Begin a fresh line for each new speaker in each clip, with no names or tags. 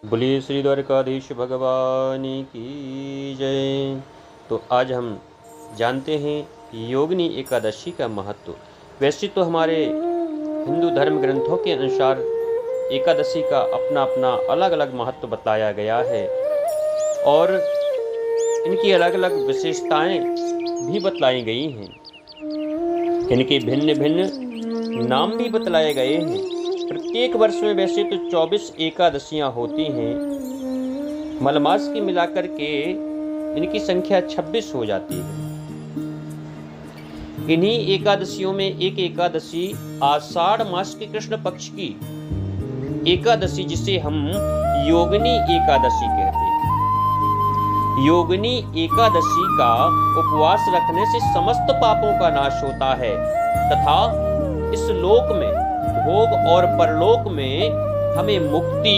बोलिए श्री द्वारकाधीश भगवान की जय। तो आज हम जानते हैं योगिनी एकादशी का महत्व। वैसे तो हमारे हिंदू धर्म ग्रंथों के अनुसार एकादशी का अपना अपना अलग अलग महत्व बताया गया है और इनकी अलग अलग विशेषताएं भी बतलाई गई हैं। इनके भिन्न भिन्न नाम भी बतलाए गए हैं। प्रत्येक वर्ष में वैसे तो 24 एकादशियां होती हैं, मलमास की मिलाकर के इनकी संख्या 26 हो जाती है। इन्हीं एकादशियों में एक एकादशी आषाढ़ मास के कृष्ण पक्ष की एकादशी, जिसे हम योगिनी एकादशी कहते हैं। योगिनी एकादशी का उपवास रखने से समस्त पापों का नाश होता है तथा इस लोक में भोग और परलोक में हमें मुक्ति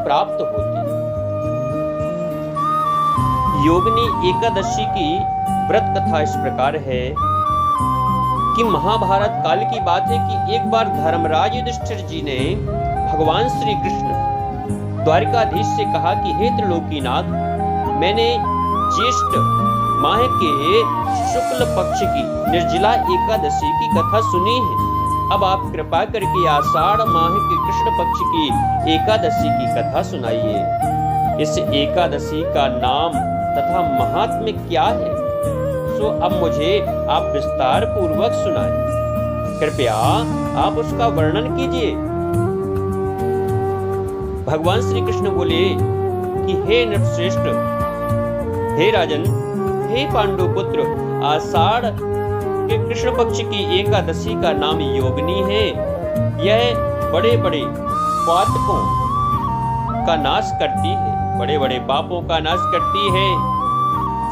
प्राप्त होती है। योगिनी एकादशी की व्रत कथा इस प्रकार है कि महाभारत काल की बात है कि एक बार धर्मराज युधिष्ठिर जी ने भगवान श्री कृष्ण द्वारकाधीश से कहा कि हे त्रिलोकीनाथ, मैंने ज्येष्ठ माह के शुक्ल पक्ष की निर्जला एकादशी की कथा सुनी है। अब आप कृपा करके आषाढ़ माह के कृष्ण पक्ष की एकादशी की कथा सुनाइए। इस एकादशी का नाम तथा महात्म्य क्या है, सो अब मुझे आप विस्तार पूर्वक सुनाएं। कृपया आप उसका वर्णन कीजिए। भगवान श्री कृष्ण बोले कि हे नृपश्रेष्ठ, हे राजन, हे पांडुपुत्र, आषाढ़ के कृष्ण पक्ष की एकादशी का नाम योगिनी है। यह बड़े बड़े पातकों का नाश करती है, बड़े बड़े पापों का नाश करती है।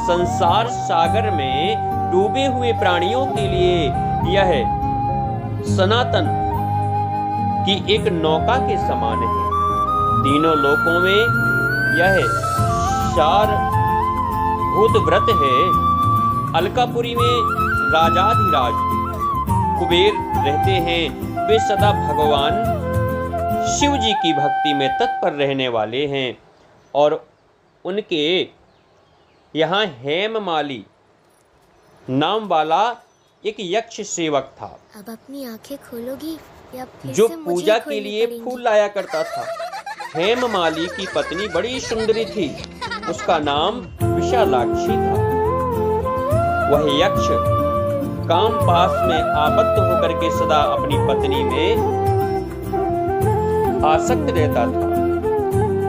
संसार सागर में डूबे हुए प्राणियों के लिए यह सनातन की एक नौका के समान है। तीनों लोकों में यह सारभूत व्रत है। अलकापुरी में राजाधिराज कुबेर रहते हैं। वे सदा भगवान शिव जी की भक्ति में तत्पर रहने वाले हैं और उनके यहाँ हेममाली नाम वाला एक यक्ष सेवक था।
अब अपनी आंखें खोलोगी या फिर
जो
से
पूजा के लिए फूल लाया करता था। हेममाली की पत्नी बड़ी सुंदरी थी, उसका नाम विशालाक्षी था। वह यक्ष काम पास में आबद्ध होकर के सदा अपनी पत्नी में आसक्त रहता था।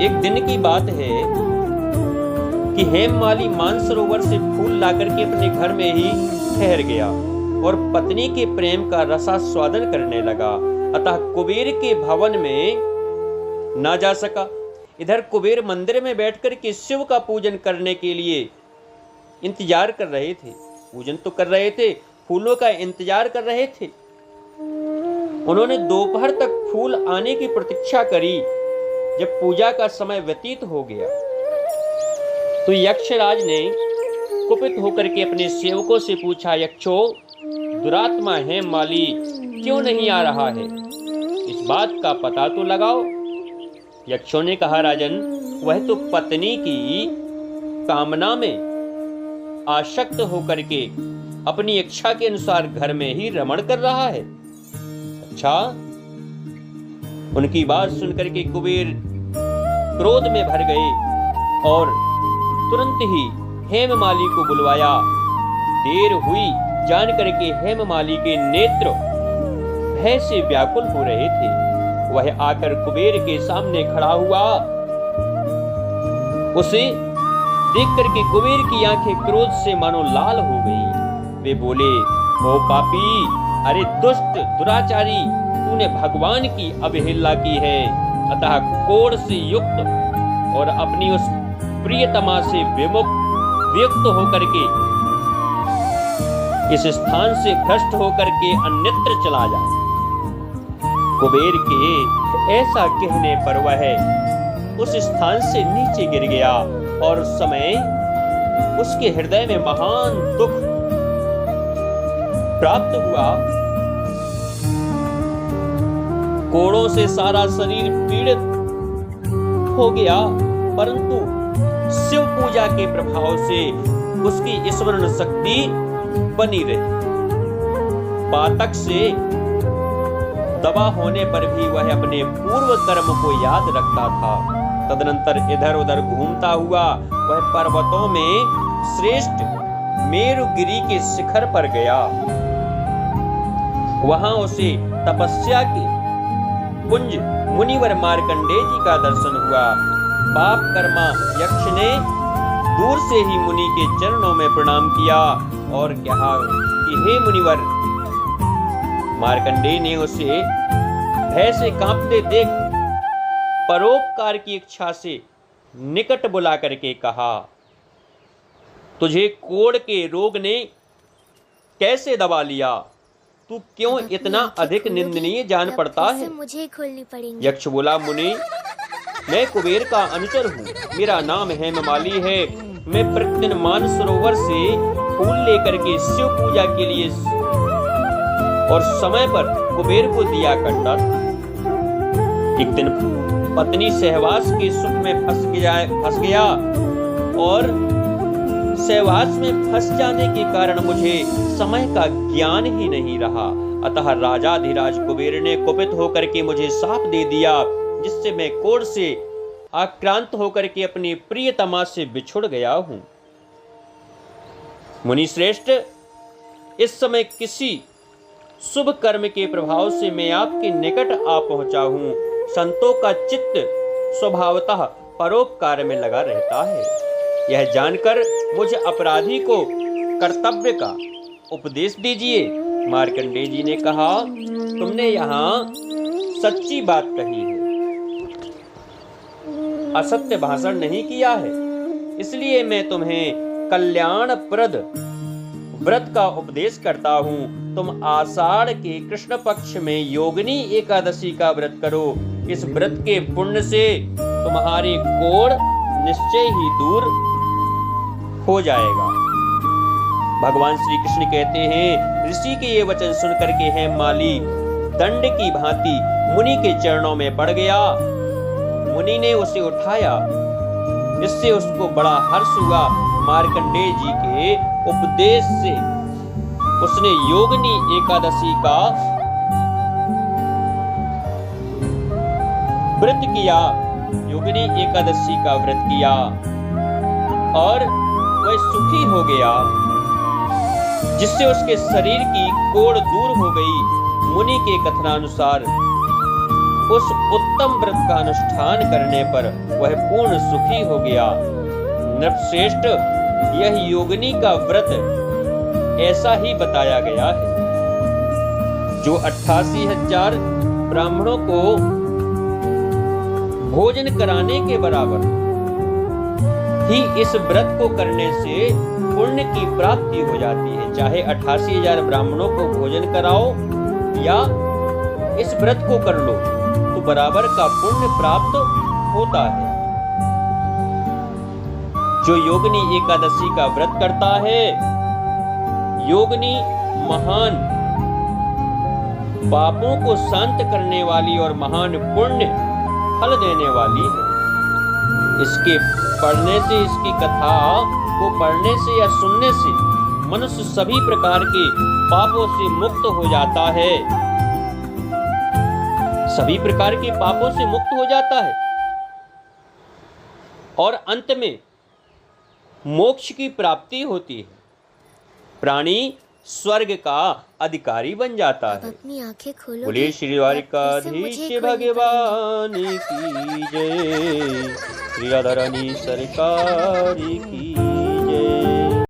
एक दिन की बात है कि हेममाली मानसरोवर से फूल लाकर के अपने घर में ही ठहर गया और पत्नी के प्रेम का रसास्वादन करने लगा। अतः कुबेर के भवन में ना जा सका। इधर कुबेर मंदिर में बैठकर के शिव का पूजन करने के लिए इंतजार कर रहे थे। पूजन तो कर रहे थे, फूलों का इंतजार कर रहे थे। उन्होंने दोपहर तक फूल आने की प्रतीक्षा करी। जब पूजा का समय व्यतीत हो गया तो यक्षराज ने कुपित होकर के अपने सेवकों से पूछा, यक्षो, दुरात्मा हेममाली क्यों नहीं आ रहा है? इस बात का पता तो लगाओ। यक्षों ने कहा, राजन, वह तो पत्नी की कामना में आसक्त होकर के अपनी इच्छा के अनुसार घर में ही रमण कर रहा है। अच्छा। उनकी बात सुनकर के कुबेर क्रोध में भर गए और तुरंत ही हेममाली को बुलवाया। देर हुई जान करके हेममाली के नेत्र भय से व्याकुल हो रहे थे। वह आकर कुबेर के सामने खड़ा हुआ। उसे देख करके कुबेर की आंखें क्रोध से मानो लाल हो गई। वे बोले, ओ पापी, अरे दुष्ट दुराचारी, तूने भगवान की अवहेलना की है। अतः कोढ़ से युक्त और अपनी उस प्रियतमा से वियुक्त होकर के इस स्थान से भ्रष्ट होकर के अन्यत्र चला जा। कुबेर के ऐसा कहने पर वह उस स्थान से नीचे गिर गया और उस समय उसके हृदय में महान दुख प्राप्त हुआ। कोड़ों से सारा शरीर पीड़ित हो गया, परंतु शिव पूजा के प्रभाव से उसकी स्मरण शक्ति बनी रही। पातक से दबा होने पर भी वह अपने पूर्व कर्म को याद रखता था। तदनंतर इधर उधर घूमता हुआ वह पर्वतों में श्रेष्ठ मेरुगिरी के शिखर पर गया। वहां उसे तपस्या के कुंज मुनिवर मार्कंडेय जी का दर्शन हुआ। पाप कर्मा यक्ष ने दूर से ही मुनि के चरणों में प्रणाम किया और कहा कि हे मुनिवर। मार्कंडेय ने उसे भय से कांपते देख परोपकार की इच्छा से निकट बुला करके कहा, तुझे कोढ़ के रोग ने कैसे दबा लिया? तू क्यों इतना अधिक निंदनीय जान पड़ता है?
मुझे खोलनी पड़ेंगी।
यक्ष बोला, मुनि, मैं कुबेर का अनुचर हूँ। मेरा नाम हेममाली है। मैं प्रतिदिन मानसरोवर से फूल लेकर के शिव पूजा के लिए और समय पर कुबेर को दिया करता था। एक दिन पत्नी सहवास के सुख में फंस गया और सहवास में फंस जाने के कारण मुझे समय का ज्ञान ही नहीं रहा। अतः राजाधिराज कुबेर ने कुपित होकर के मुझे शाप दे दिया, जिससे मैं कोढ़ से आक्रांत होकर के अपनी प्रियतमा से बिछुड़ गया हूं। मुनि श्रेष्ठ, इस समय किसी शुभ कर्म के प्रभाव से मैं आपके निकट आ पहुंचा हूं। संतों का चित्त स्वभावतः परोपकार में लगा रहता है। यह जानकर मुझे अपराधी को कर्तव्य का उपदेश दीजिए। मार्कंडेय जी ने कहा, तुमने यहाँ सच्ची बात कही है, असत्य भाषण नहीं किया है। इसलिए मैं तुम्हें कल्याणप्रद व्रत का उपदेश करता हूँ। तुम आषाढ़ के कृष्ण पक्ष में योगिनी एकादशी का व्रत करो। इस व्रत के पुण्य से तुम्हारी कोढ़ निश्चय ही दूर हो जाएगा। भगवान श्री कृष्ण कहते हैं, ऋषि के ये वचन सुन करके हेममाली दंड की भांति मुनि के चरणों में पड़ गया। मुनि ने उसे उठाया, जिससे उसको बड़ा हर्ष हुआ। मार्कंडेय जी के उपदेश से उसने योगिनी एकादशी का व्रत किया। योगिनी एकादशी का व्रत किया और वह सुखी हो गया, जिससे उसके शरीर की कोढ़ दूर हो गई। मुनि के कथनानुसार उस उत्तम व्रत का अनुष्ठान करने पर वह पूर्ण सुखी हो गया। नृपश्रेष्ठ, यह योगिनी का व्रत ऐसा ही बताया गया है, जो 88,000 ब्राह्मणों को भोजन कराने के बराबर ही इस व्रत को करने से पुण्य की प्राप्ति हो जाती है। चाहे 88,000 ब्राह्मणों को भोजन कराओ या इस व्रत को कर लो, तो बराबर का पुण्य प्राप्त होता है। जो योगिनी एकादशी का व्रत करता है, योगिनी महान पापों को शांत करने वाली और महान पुण्य फल देने वाली है। इसके पढ़ने से, इसकी कथा को पढ़ने से या सुनने से मनुष्य सभी प्रकार के पापों से मुक्त हो जाता है। सभी प्रकार के पापों से मुक्त हो जाता है और अंत में मोक्ष की प्राप्ति होती है। प्राणी स्वर्ग का अधिकारी बन जाता है।
अपनी आंखें खोलो।
बोलिए श्री द्वारिकाधीश भगवान की जय, श्री राधा रानी सरकार की जय।